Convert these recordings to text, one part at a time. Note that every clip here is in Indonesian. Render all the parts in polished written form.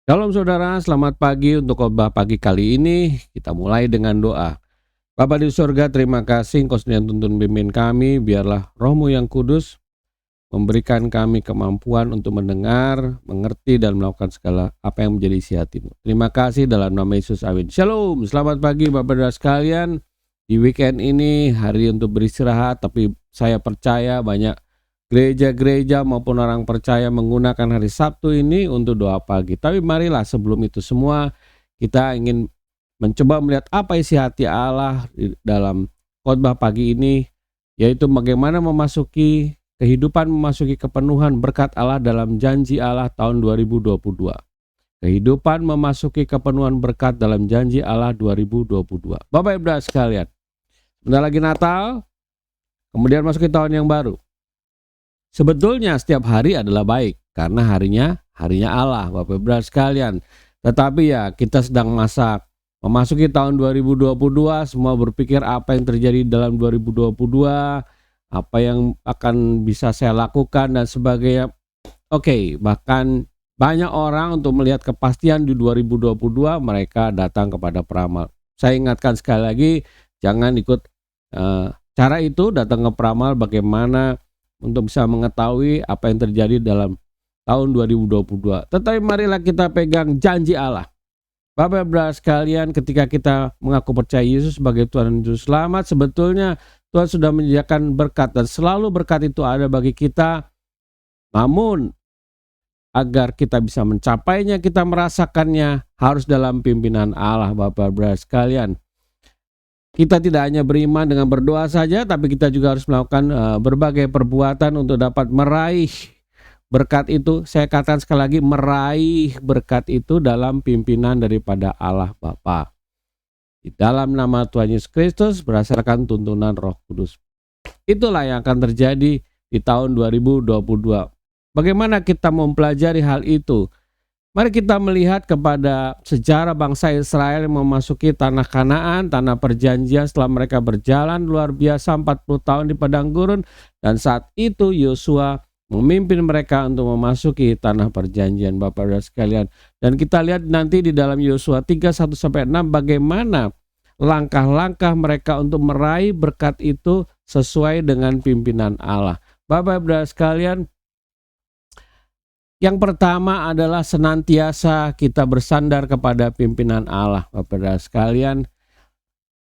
Shalom saudara, selamat pagi. Untuk khotbah pagi kali ini kita mulai dengan doa. Bapa di surga, terima kasih Engkau sedia tuntun pimpin kami. Biarlah Roh-Mu yang kudus memberikan kami kemampuan untuk mendengar, mengerti, dan melakukan segala apa yang menjadi isi hati-Mu. Terima kasih dalam nama Yesus, amin. Shalom, selamat pagi Bapak dan sekalian. Di weekend ini hari untuk beristirahat, tapi saya percaya banyak gereja-gereja maupun orang percaya menggunakan hari Sabtu ini untuk doa pagi. Tapi marilah sebelum itu semua kita ingin mencoba melihat apa isi hati Allah di dalam khotbah pagi ini, yaitu bagaimana memasuki kehidupan, memasuki kepenuhan berkat Allah dalam janji Allah tahun 2022. Kehidupan memasuki kepenuhan berkat dalam janji Allah 2022. Bapak Ibu sekalian, bentar lagi Natal, kemudian masuki tahun yang baru. Sebetulnya setiap hari adalah baik karena harinya Allah, Bapak Ibu sekalian. Tetapi ya kita sedang memasuki tahun 2022, semua berpikir apa yang terjadi dalam 2022, apa yang akan bisa saya lakukan dan sebagainya. Oke, bahkan banyak orang untuk melihat kepastian di 2022 mereka datang kepada peramal. Saya ingatkan sekali lagi, jangan ikut cara itu, datang ke peramal bagaimana untuk bisa mengetahui apa yang terjadi dalam tahun 2022. Tetapi marilah kita pegang janji Allah. Bapak Ibu sekalian, ketika kita mengaku percaya Yesus sebagai Tuhan dan Juru Selamat, sebetulnya Tuhan sudah menyediakan berkat dan selalu berkat itu ada bagi kita. Namun agar kita bisa mencapainya, kita merasakannya harus dalam pimpinan Allah. Bapak Ibu sekalian, kita tidak hanya beriman dengan berdoa saja, tapi kita juga harus melakukan berbagai perbuatan untuk dapat meraih berkat itu. Saya katakan sekali lagi, meraih berkat itu dalam pimpinan daripada Allah Bapa. Di dalam nama Tuhan Yesus Kristus berdasarkan tuntunan Roh Kudus. Itulah yang akan terjadi di tahun 2022. Bagaimana kita mempelajari hal itu? Mari kita melihat kepada sejarah bangsa Israel yang memasuki tanah Kanaan, tanah perjanjian setelah mereka berjalan luar biasa 40 tahun di padang gurun, dan saat itu Yosua memimpin mereka untuk memasuki tanah perjanjian, Bapak dan sekalian. Dan kita lihat nanti di dalam Yosua 3, 1-6 bagaimana langkah-langkah mereka untuk meraih berkat itu sesuai dengan pimpinan Allah. Bapak dan sekalian, yang pertama adalah senantiasa kita bersandar kepada pimpinan Allah. Bapak dan sekalian,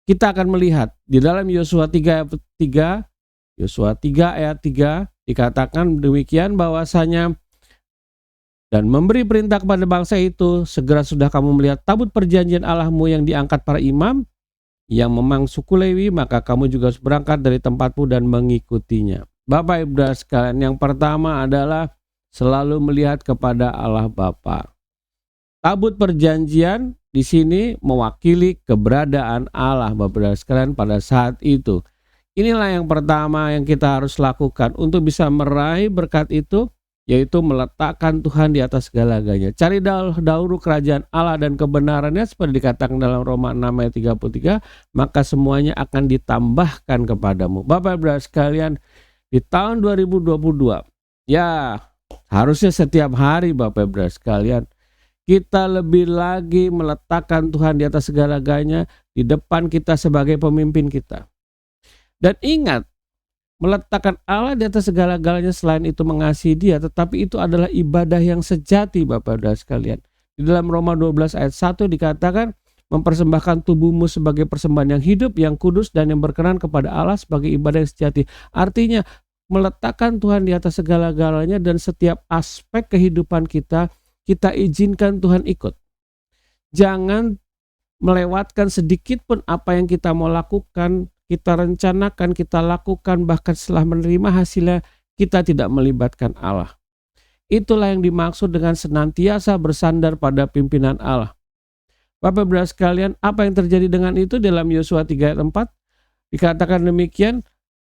kita akan melihat di dalam Yosua 3 ayat 3 dikatakan demikian bahwasanya, dan memberi perintah kepada bangsa itu, segera sudah kamu melihat tabut perjanjian Allahmu yang diangkat para imam yang memang suku Lewi, maka kamu juga harus berangkat dari tempatmu dan mengikutinya. Bapak Ibu sekalian, yang pertama adalah selalu melihat kepada Allah Bapa. Tabut perjanjian di sini mewakili keberadaan Allah, Bapak dan sekalian, pada saat itu. Inilah yang pertama yang kita harus lakukan untuk bisa meraih berkat itu, yaitu meletakkan Tuhan di atas segala-galanya. Cari dahulu kerajaan Allah dan kebenarannya, seperti dikatakan dalam Roma 6 ayat 33, maka semuanya akan ditambahkan kepadamu. Bapak dan sekalian, di tahun 2022, ya harusnya setiap hari Bapak Ibu sekalian, kita lebih lagi meletakkan Tuhan di atas segala-galanya di depan kita sebagai pemimpin kita. Dan ingat, meletakkan Allah di atas segala-galanya selain itu mengasihi Dia, tetapi itu adalah ibadah yang sejati Bapak Ibu sekalian. Di dalam Roma 12 ayat 1 dikatakan, mempersembahkan tubuhmu sebagai persembahan yang hidup, yang kudus, dan yang berkenan kepada Allah sebagai ibadah yang sejati. Artinya, meletakkan Tuhan di atas segala-galanya dan setiap aspek kehidupan kita izinkan Tuhan ikut. Jangan melewatkan sedikit pun apa yang kita mau lakukan, kita rencanakan, kita lakukan, bahkan setelah menerima hasilnya kita tidak melibatkan Allah. Itulah yang dimaksud dengan senantiasa bersandar pada pimpinan Allah. Bapak Ibu sekalian, apa yang terjadi dengan itu dalam Yosua 3 ayat 4? Dikatakan demikian,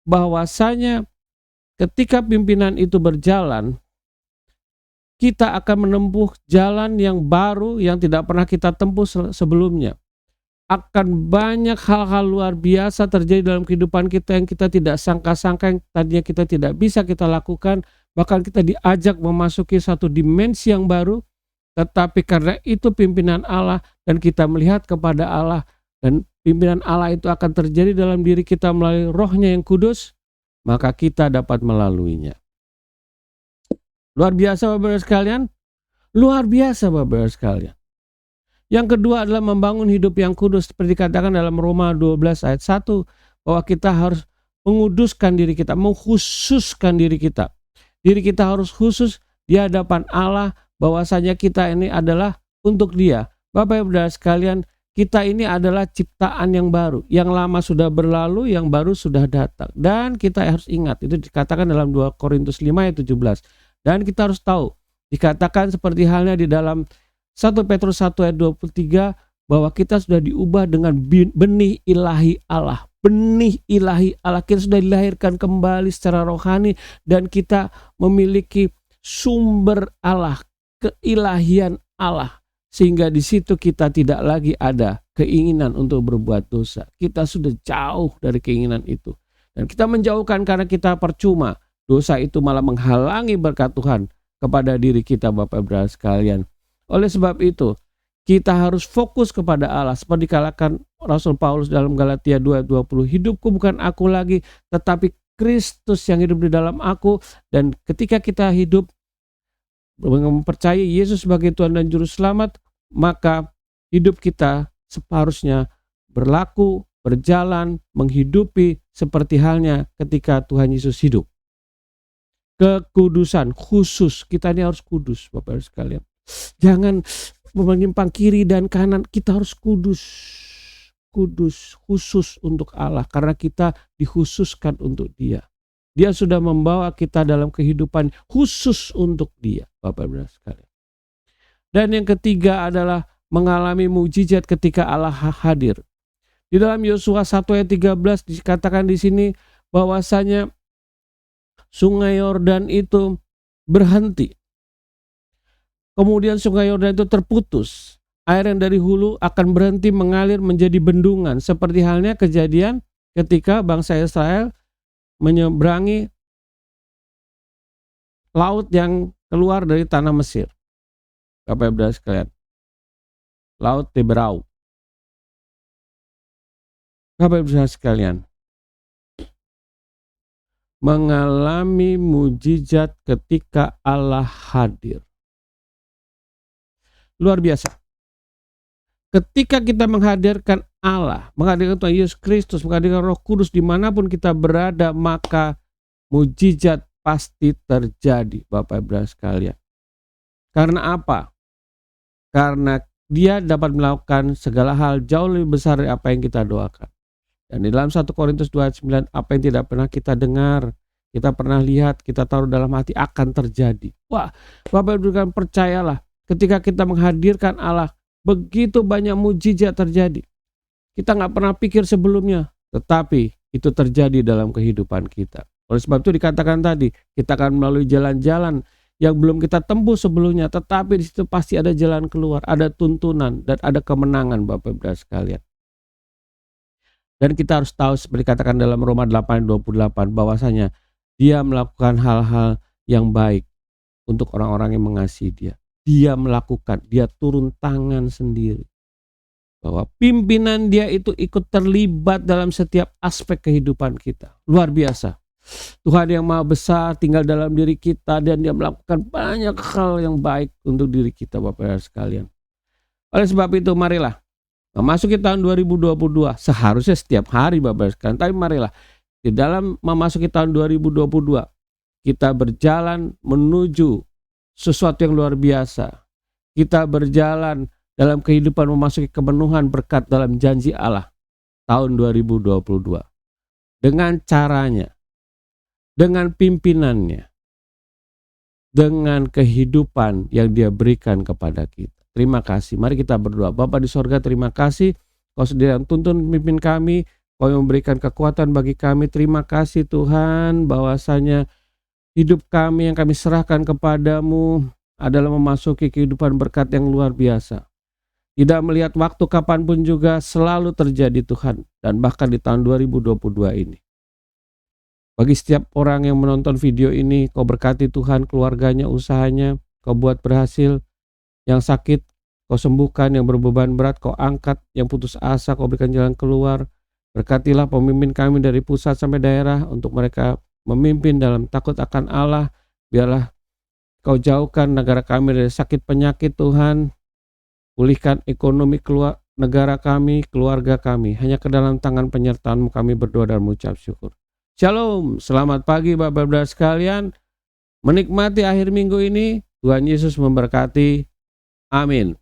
bahwasanya ketika pimpinan itu berjalan, kita akan menempuh jalan yang baru yang tidak pernah kita tempuh sebelumnya. Akan banyak hal-hal luar biasa terjadi dalam kehidupan kita yang kita tidak sangka-sangka, yang tadinya kita tidak bisa kita lakukan. Bahkan kita diajak memasuki satu dimensi yang baru, Tetapi karena itu pimpinan Allah dan kita melihat kepada Allah dan pimpinan Allah itu akan terjadi dalam diri kita melalui Roh-Nya yang kudus, maka kita dapat melaluinya. Luar biasa Bapak-Ibu sekalian, luar biasa Bapak-Ibu sekalian. Yang kedua adalah membangun hidup yang kudus, seperti dikatakan dalam Roma 12 ayat 1, bahwa kita harus menguduskan diri kita, mengkhususkan diri kita. Diri kita harus khusus di hadapan Allah, bahwasanya kita ini adalah untuk Dia. Bapak Ibu sekalian, kita ini adalah ciptaan yang baru. Yang lama sudah berlalu, yang baru sudah datang. Dan kita harus ingat, itu dikatakan dalam 2 Korintus 5 ayat 17. Dan kita harus tahu, dikatakan seperti halnya di dalam 1 Petrus 1 ayat 23, bahwa kita sudah diubah dengan benih ilahi Allah. Benih ilahi Allah, kita sudah dilahirkan kembali secara rohani dan kita memiliki sumber Allah, keilahian Allah, sehingga di situ kita tidak lagi ada keinginan untuk berbuat dosa. Kita sudah jauh dari keinginan itu dan kita menjauhkan karena kita percuma. Dosa itu malah menghalangi berkat Tuhan kepada diri kita Bapak Ibu sekalian. Oleh sebab itu kita harus fokus kepada Allah, seperti dikatakan Rasul Paulus dalam Galatia 2:20, hidupku bukan aku lagi, tetapi Kristus yang hidup di dalam aku. Dan ketika kita hidup mempercayai Yesus sebagai Tuhan dan Juru Selamat, maka hidup kita seharusnya berlaku, berjalan, menghidupi seperti halnya ketika Tuhan Yesus hidup. Kekudusan khusus, kita ini harus kudus Bapak Ibu sekalian. Jangan menyimpang kiri dan kanan, kita harus kudus, khusus untuk Allah, karena kita dikhususkan untuk Dia. Dia sudah membawa kita dalam kehidupan khusus untuk Dia, Bapak Ibu sekalian. Dan yang ketiga adalah mengalami mukjizat ketika Allah hadir. Di dalam Yosua 1 ayat 13 dikatakan di sini bahwasanya Sungai Yordan itu berhenti. Kemudian Sungai Yordan itu terputus. Air yang dari hulu akan berhenti mengalir menjadi bendungan. Seperti halnya kejadian ketika bangsa Israel menyeberangi laut yang keluar dari tanah Mesir. Bapak Ibu sekalian. Laut Teberau. Bapak Ibu sekalian. Mengalami mujizat ketika Allah hadir. Luar biasa. Ketika kita menghadirkan Allah, menghadirkan Tuhan Yesus Kristus, menghadirkan Roh Kudus dimanapun kita berada, maka mujizat pasti terjadi Bapak Ibu sekalian. Karena apa? Karena Dia dapat melakukan segala hal jauh lebih besar dari apa yang kita doakan. Dan di dalam 1 Korintus 2:9, apa yang tidak pernah kita dengar, kita pernah lihat, kita taruh dalam hati akan terjadi. Wah, Bapak Ibu sekalian, percayalah, ketika kita menghadirkan Allah, begitu banyak mujizat terjadi. Kita nggak pernah pikir sebelumnya, tetapi itu terjadi dalam kehidupan kita. Oleh sebab itu dikatakan tadi, kita akan melalui jalan-jalan yang belum kita tempuh sebelumnya, tetapi di situ pasti ada jalan keluar, ada tuntunan dan ada kemenangan Bapak Ibu sekalian. Dan kita harus tahu seperti dikatakan dalam Roma 8:28 bahwasanya Dia melakukan hal-hal yang baik untuk orang-orang yang mengasihi Dia. Dia melakukan, Dia turun tangan sendiri. Bahwa pimpinan Dia itu ikut terlibat dalam setiap aspek kehidupan kita. Luar biasa. Tuhan yang Maha Besar tinggal dalam diri kita dan Dia melakukan banyak hal yang baik untuk diri kita Bapak Ibu sekalian. Oleh sebab itu marilah memasuki tahun 2022, seharusnya setiap hari Bapak Ibu sekalian, tapi marilah di dalam memasuki tahun 2022 kita berjalan menuju sesuatu yang luar biasa. Kita berjalan dalam kehidupan memasuki kepenuhan berkat dalam janji Allah tahun 2022. Dengan caranya, dengan pimpinannya, dengan kehidupan yang Dia berikan kepada kita. Terima kasih. Mari kita berdoa. Bapa di sorga, terima kasih. Kau sedia tuntun pimpin kami. Kau yang memberikan kekuatan bagi kami. Terima kasih Tuhan bahwasanya hidup kami yang kami serahkan kepadamu adalah memasuki kehidupan berkat yang luar biasa. Tidak melihat waktu kapanpun juga selalu terjadi Tuhan. Dan bahkan di tahun 2022 ini. Bagi setiap orang yang menonton video ini, Kau berkati Tuhan keluarganya, usahanya, Kau buat berhasil. Yang sakit Kau sembuhkan, yang berbeban berat Kau angkat, yang putus asa Kau berikan jalan keluar. Berkatilah pemimpin kami dari pusat sampai daerah untuk mereka memimpin dalam takut akan Allah. Biarlah Kau jauhkan negara kami dari sakit penyakit Tuhan. Pulihkan ekonomi negara kami, keluarga kami. Hanya ke dalam tangan penyertaan-Mu kami berdoa dan mengucap syukur. Shalom, selamat pagi Bapak-Bapak sekalian. Menikmati akhir minggu ini, Tuhan Yesus memberkati. Amin.